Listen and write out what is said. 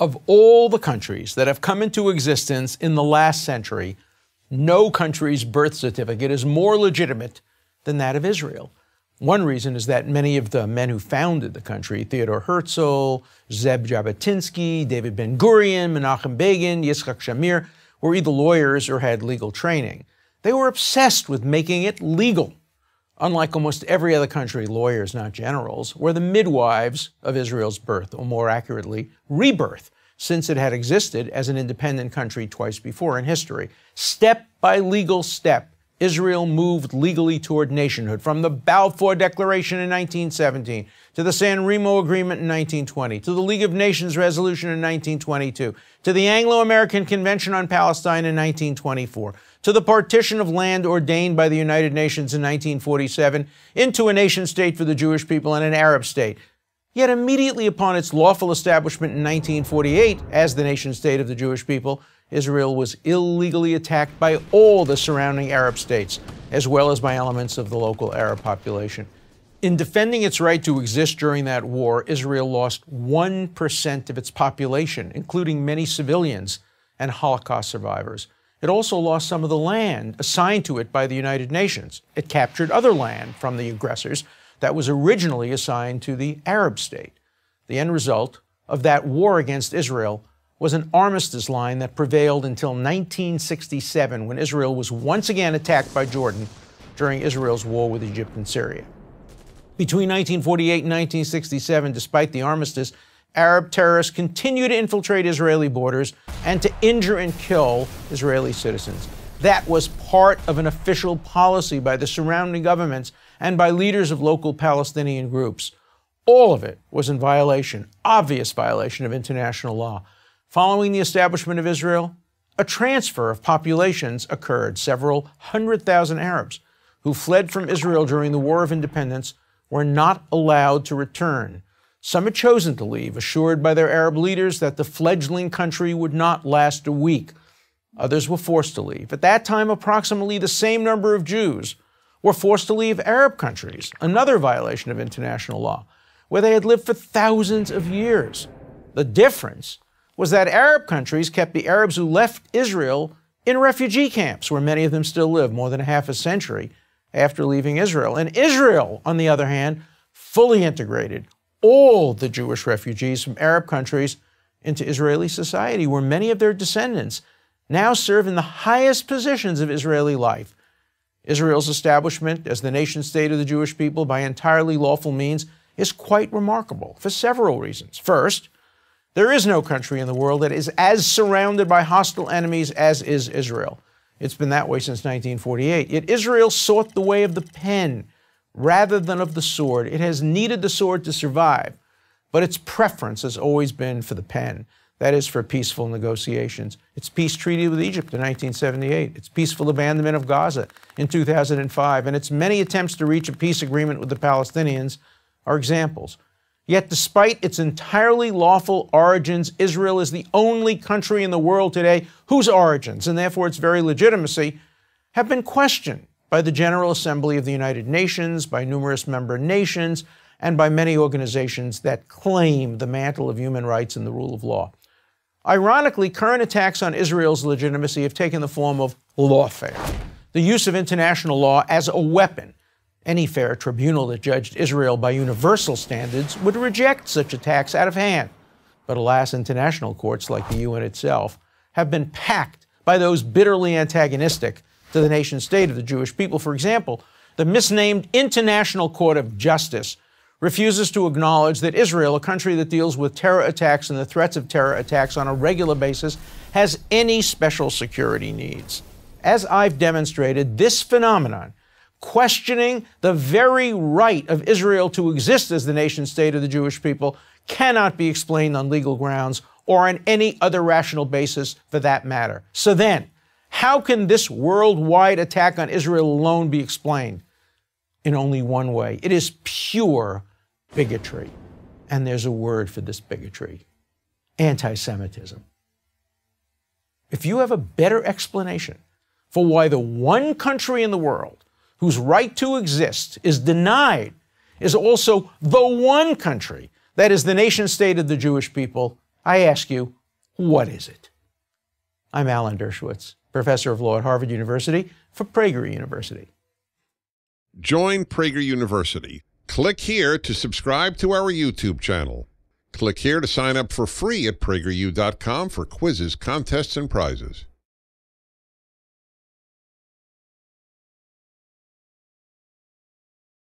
Of all the countries that have come into existence in the last century, no country's birth certificate is more legitimate than that of Israel. One reason is that many of the men who founded the country, Theodore Herzl, Zeb Jabotinsky, David Ben-Gurion, Menachem Begin, Yitzhak Shamir, were either lawyers or had legal training. They were obsessed with making it legal. Unlike almost every other country, lawyers, not generals, were the midwives of Israel's birth, or more accurately, rebirth, since it had existed as an independent country twice before in history. Step by legal step, Israel moved legally toward nationhood, from the Balfour Declaration in 1917 to the San Remo Agreement in 1920, to the League of Nations Resolution in 1922, to the Anglo-American Convention on Palestine in 1924, to the partition of land ordained by the United Nations in 1947 into a nation-state for the Jewish people and an Arab state. Yet immediately upon its lawful establishment in 1948 as the nation-state of the Jewish people, Israel was illegally attacked by all the surrounding Arab states, as well as by elements of the local Arab population. In defending its right to exist during that war, Israel lost 1% of its population, including many civilians and Holocaust survivors. It also lost some of the land assigned to it by the United Nations. It captured other land from the aggressors that was originally assigned to the Arab state. The end result of that war against Israel was an armistice line that prevailed until 1967, when Israel was once again attacked by Jordan during Israel's war with Egypt and Syria. Between 1948 and 1967, despite the armistice, Arab terrorists continued to infiltrate Israeli borders and to injure and kill Israeli citizens. That was part of an official policy by the surrounding governments and by leaders of local Palestinian groups. All of it was in violation, obvious violation of international law. Following the establishment of Israel, a transfer of populations occurred. Several 100,000 Arabs who fled from Israel during the War of Independence were not allowed to return. Some had chosen to leave, assured by their Arab leaders that the fledgling country would not last a week. Others were forced to leave. At that time, approximately the same number of Jews were forced to leave Arab countries, another violation of international law, where they had lived for thousands of years. The difference was that Arab countries kept the Arabs who left Israel in refugee camps, where many of them still live more than half a century after leaving Israel. And Israel, on the other hand, fully integrated all the Jewish refugees from Arab countries into Israeli society, where many of their descendants now serve in the highest positions of Israeli life. Israel's establishment as the nation-state of the Jewish people by entirely lawful means is quite remarkable for several reasons. First, there is no country in the world that is as surrounded by hostile enemies as is Israel. It's been that way since 1948. Yet Israel sought the way of the pen rather than of the sword. It has needed the sword to survive, but its preference has always been for the pen. That is, for peaceful negotiations. Its peace treaty with Egypt in 1978, its peaceful abandonment of Gaza in 2005, and its many attempts to reach a peace agreement with the Palestinians are examples. Yet despite its entirely lawful origins, Israel is the only country in the world today whose origins, and therefore its very legitimacy, have been questioned by the General Assembly of the United Nations, by numerous member nations, and by many organizations that claim the mantle of human rights and the rule of law. Ironically, current attacks on Israel's legitimacy have taken the form of lawfare, the use of international law as a weapon. Any fair tribunal that judged Israel by universal standards would reject such attacks out of hand. But alas, international courts like the UN itself have been packed by those bitterly antagonistic to the nation-state of the Jewish people. For example, the misnamed International Court of Justice refuses to acknowledge that Israel, a country that deals with terror attacks and the threats of terror attacks on a regular basis, has any special security needs. As I've demonstrated, this phenomenon, questioning the very right of Israel to exist as the nation-state of the Jewish people, cannot be explained on legal grounds or on any other rational basis for that matter. So then, how can this worldwide attack on Israel alone be explained? In only one way. It is pure bigotry. And there's a word for this bigotry: anti-Semitism. If you have a better explanation for why the one country in the world whose right to exist is denied is also the one country that is the nation-state of the Jewish people, I ask you, what is it? I'm Alan Dershowitz, professor of law at Harvard University for Prager University. Join Prager University. Click here to subscribe to our YouTube channel. Click here to sign up for free at PragerU.com for quizzes, contests, and prizes.